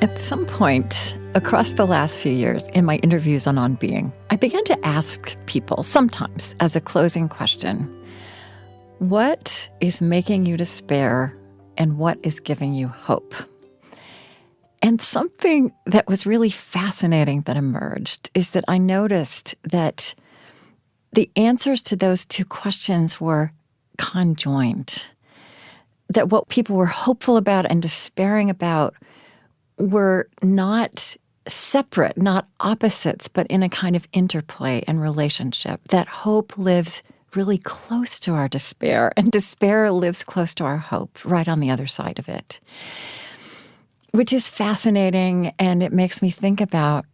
At some point across the last few years in my interviews on Being, I began to ask people, sometimes as a closing question, what is making you despair and what is giving you hope? And something that was really fascinating that emerged is that I noticed that the answers to those two questions were conjoined. That what people were hopeful about and despairing about were not separate, not opposites, but in a kind of interplay and relationship. That hope lives really close to our despair, and despair lives close to our hope, right on the other side of it. Which is fascinating, and it makes me think about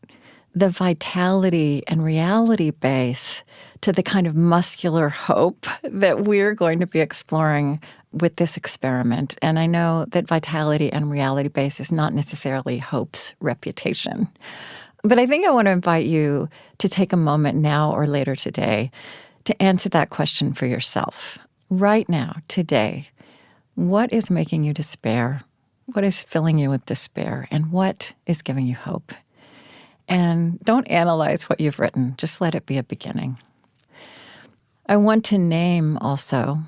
the vitality and reality base to the kind of muscular hope that we're going to be exploring with this experiment. And I know that vitality and reality base is not necessarily hope's reputation. But I think I want to invite you to take a moment now or later today to answer that question for yourself. Right now, today, what is making you despair? What is filling you with despair? And what is giving you hope? And don't analyze what you've written. Just let it be a beginning. I want to name also,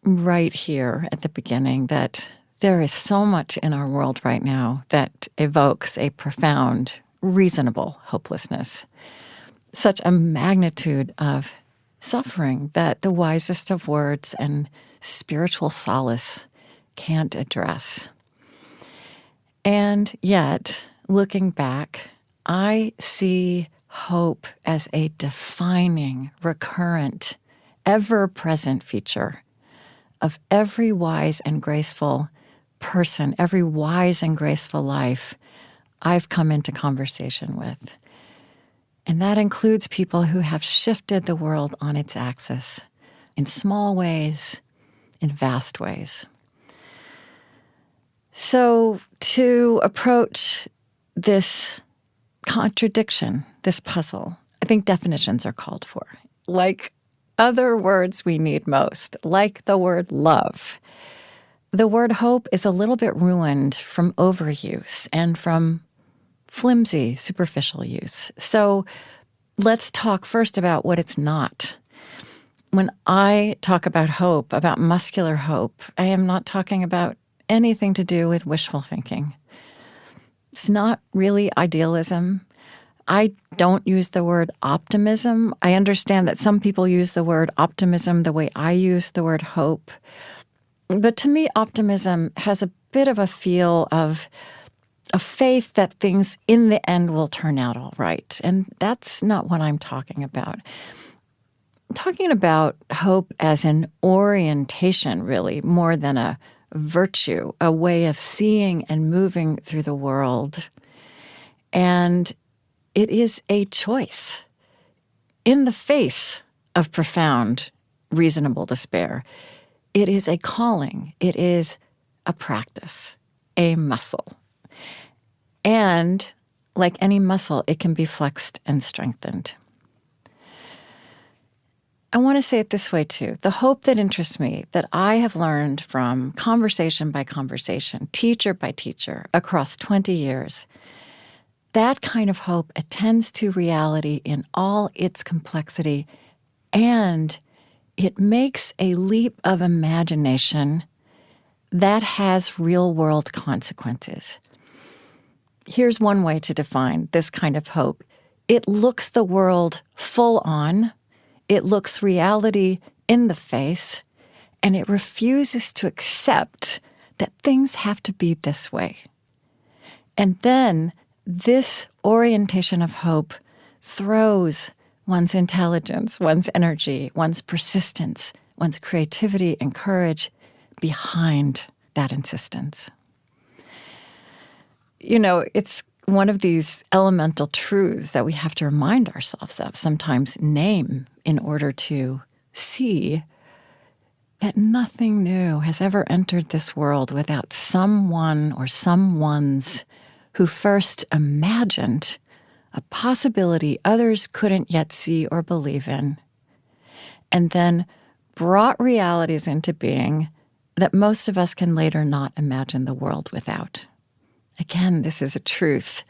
right here at the beginning, that there is so much in our world right now that evokes a profound, reasonable hopelessness. Such a magnitude of suffering that the wisest of words and spiritual solace can't address. And yet, looking back, I see hope as a defining, recurrent, ever-present feature of every wise and graceful person, every wise and graceful life I've come into conversation with. And that includes people who have shifted the world on its axis in small ways, in vast ways. So to approach this contradiction, this puzzle, I think definitions are called for. Like other words we need most, like the word love. The word hope is a little bit ruined from overuse and from flimsy, superficial use. So let's talk first about what it's not. When I talk about hope, about muscular hope, I am not talking about anything to do with wishful thinking. It's not really idealism. I don't use the word optimism. I understand that some people use the word optimism the way I use the word hope. But to me, optimism has a bit of a feel of a faith that things in the end will turn out all right. And that's not what I'm talking about. I'm talking about hope as an orientation, really, more than a virtue, a way of seeing and moving through the world. And it is a choice in the face of profound, reasonable despair. It is a calling. It is a practice, a muscle. And like any muscle, it can be flexed and strengthened. I want to say it this way, too. The hope that interests me, that I have learned from conversation by conversation, teacher by teacher, across 20 years, that kind of hope attends to reality in all its complexity, and it makes a leap of imagination that has real-world consequences. Here's one way to define this kind of hope. It looks the world full on, it looks reality in the face, and it refuses to accept that things have to be this way. And then this orientation of hope throws one's intelligence, one's energy, one's persistence, one's creativity and courage behind that insistence. You know, it's one of these elemental truths that we have to remind ourselves of, sometimes name, in order to see that nothing new has ever entered this world without someone or someones who first imagined a possibility others couldn't yet see or believe in, and then brought realities into being that most of us can later not imagine the world without. Again, this is a truth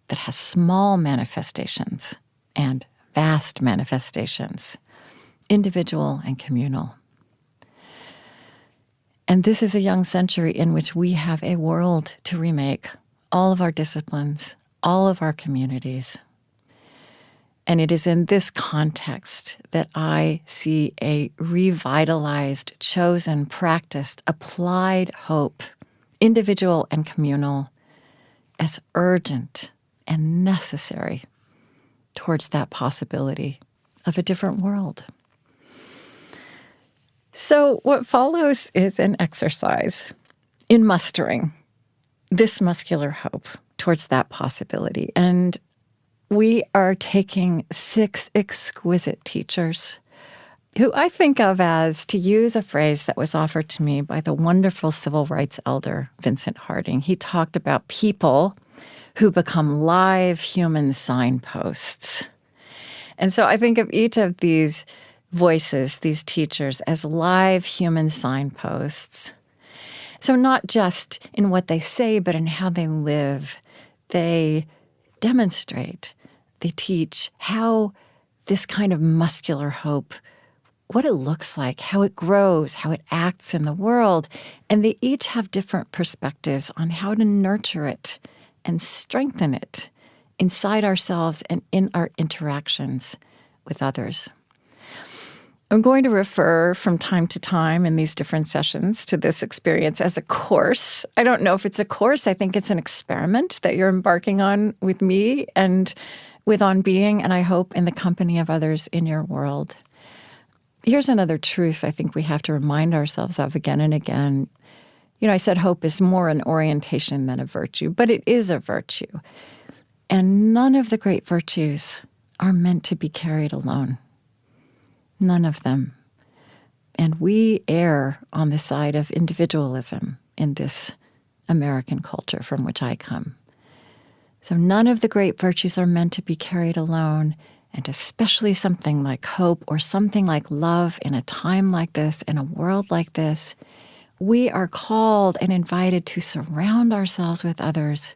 that has small manifestations and vast manifestations, individual and communal. And this is a young century in which we have a world to remake, all of our disciplines, all of our communities. And it is in this context that I see a revitalized, chosen, practiced, applied hope, individual and communal, as urgent and necessary towards that possibility of a different world. So what follows is an exercise in mustering this muscular hope towards that possibility. And we are taking 6 exquisite teachers who I think of as, to use a phrase that was offered to me by the wonderful civil rights elder Vincent Harding. He talked about people who become live human signposts. And so I think of each of these voices, these teachers, as live human signposts. So not just in what they say, but in how they live. They demonstrate, they teach how this kind of muscular hope, what it looks like, how it grows, how it acts in the world. And they each have different perspectives on how to nurture it and strengthen it inside ourselves and in our interactions with others. I'm going to refer from time to time in these different sessions to this experience as a course. I don't know if it's a course. I think it's an experiment that you're embarking on with me and with On Being, and I hope in the company of others in your world. Here's another truth I think we have to remind ourselves of again and again. You know, I said hope is more an orientation than a virtue, but it is a virtue. And none of the great virtues are meant to be carried alone. None of them. And we err on the side of individualism in this American culture from which I come. So none of the great virtues are meant to be carried alone, and especially something like hope or something like love in a time like this, in a world like this. We are called and invited to surround ourselves with others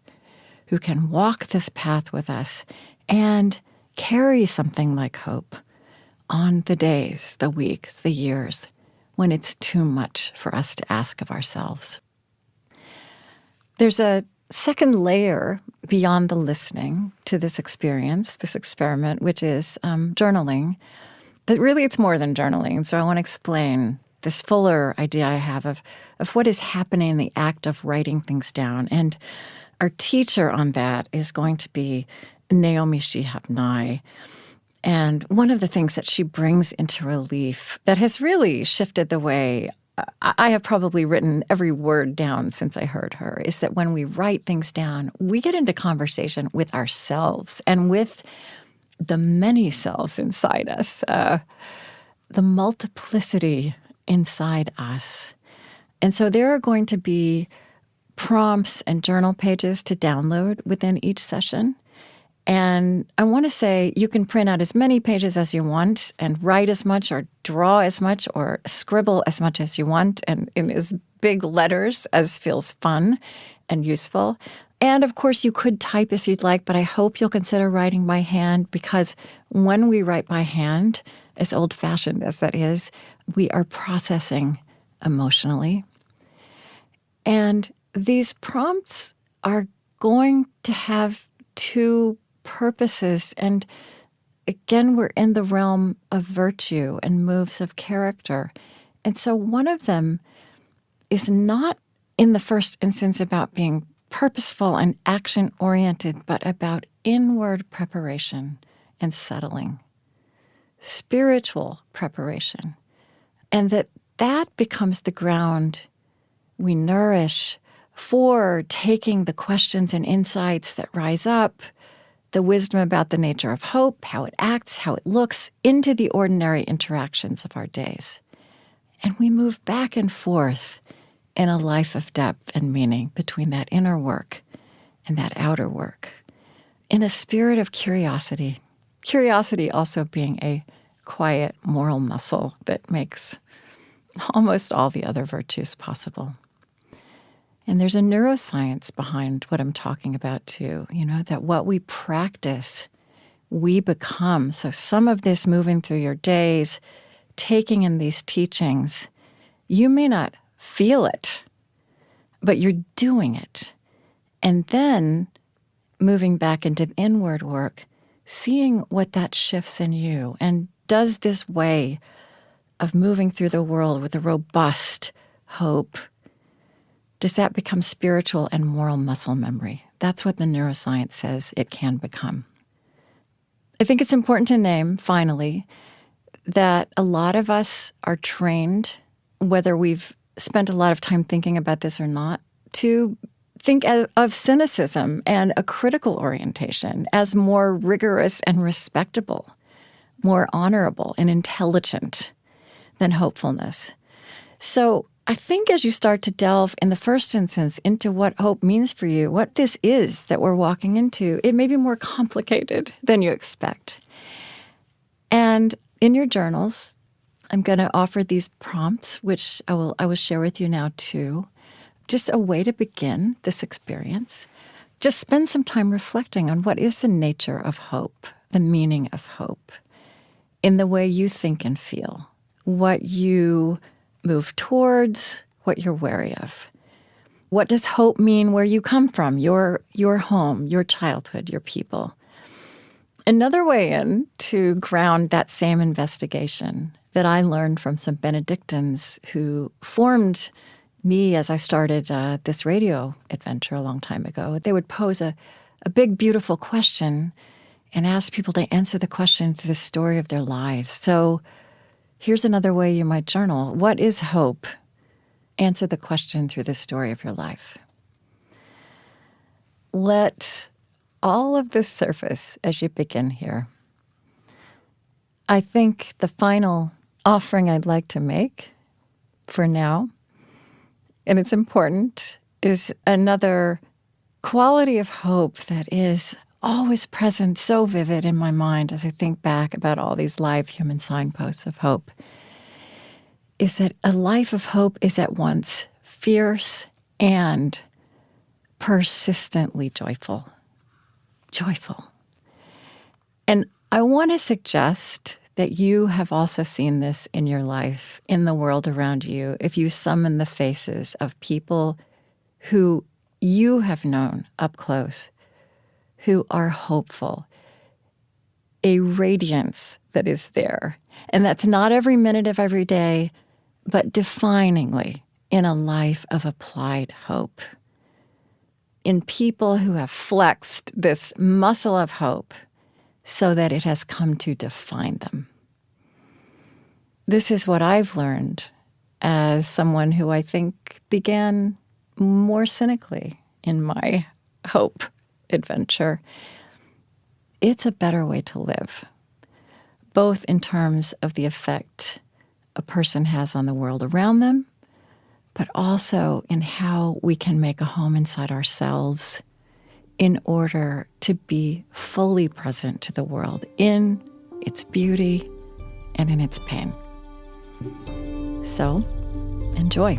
who can walk this path with us and carry something like hope on the days, the weeks, the years, when it's too much for us to ask of ourselves. There's a second layer beyond the listening to this experience, this experiment, which is journaling. But really, it's more than journaling. And so I want to explain this fuller idea I have of what is happening in the act of writing things down. And our teacher on that is going to be Naomi Shihab Nye. And one of the things that she brings into relief that has really shifted the way I have probably written every word down since I heard her is that when we write things down, we get into conversation with ourselves and with the many selves inside us, the multiplicity inside us. And so there are going to be prompts and journal pages to download within each session. And I want to say you can print out as many pages as you want and write as much or draw as much or scribble as much as you want and in as big letters as feels fun and useful. And of course, you could type if you'd like, but I hope you'll consider writing by hand, because when we write by hand, as old-fashioned as that is, we are processing emotionally. And these prompts are going to have two purposes. And again, we're in the realm of virtue and moves of character. And so one of them is not in the first instance about being purposeful and action-oriented, but about inward preparation and settling, spiritual preparation. And that becomes the ground we nourish for taking the questions and insights that rise up, the wisdom about the nature of hope, how it acts, how it looks, into the ordinary interactions of our days. And we move back and forth in a life of depth and meaning between that inner work and that outer work, in a spirit of curiosity. Curiosity also being a quiet moral muscle that makes almost all the other virtues possible. And there's a neuroscience behind what I'm talking about too, that what we practice, we become. So some of this moving through your days, taking in these teachings, you may not feel it, but you're doing it. And then moving back into inward work, seeing what that shifts in you. And does this way of moving through the world with a robust hope, does that become spiritual and moral muscle memory? That's what the neuroscience says it can become. I think it's important to name, finally, that a lot of us are trained, whether we've spent a lot of time thinking about this or not, to think of cynicism and a critical orientation as more rigorous and respectable, more honorable and intelligent than hopefulness. So I think as you start to delve in the first instance into what hope means for you, what this is that we're walking into, it may be more complicated than you expect. And in your journals, I'm going to offer these prompts, which I will share with you now too. Just a way to begin this experience. Just spend some time reflecting on what is the nature of hope, the meaning of hope, in the way you think and feel, what you move towards, what you're wary of. What does hope mean where you come from, your home, your childhood, your people? Another way in to ground that same investigation that I learned from some Benedictines who formed me as I started this radio adventure a long time ago. They would pose a big, beautiful question and ask people to answer the question through the story of their lives. So here's another way you might journal. What is hope? Answer the question through the story of your life. Let all of this surface as you begin here. I think the final offering I'd like to make for now, and it's important, is another quality of hope that is always present, so vivid in my mind as I think back about all these live human signposts of hope, is that a life of hope is at once fierce and persistently joyful. Joyful. And I want to suggest that you have also seen this in your life, in the world around you, if you summon the faces of people who you have known up close, who are hopeful, a radiance that is there. And that's not every minute of every day, but definingly in a life of applied hope. In people who have flexed this muscle of hope so that it has come to define them. This is what I've learned as someone who I think began more cynically in my hope adventure. It's a better way to live, both in terms of the effect a person has on the world around them, but also in how we can make a home inside ourselves in order to be fully present to the world in its beauty and in its pain. So, enjoy.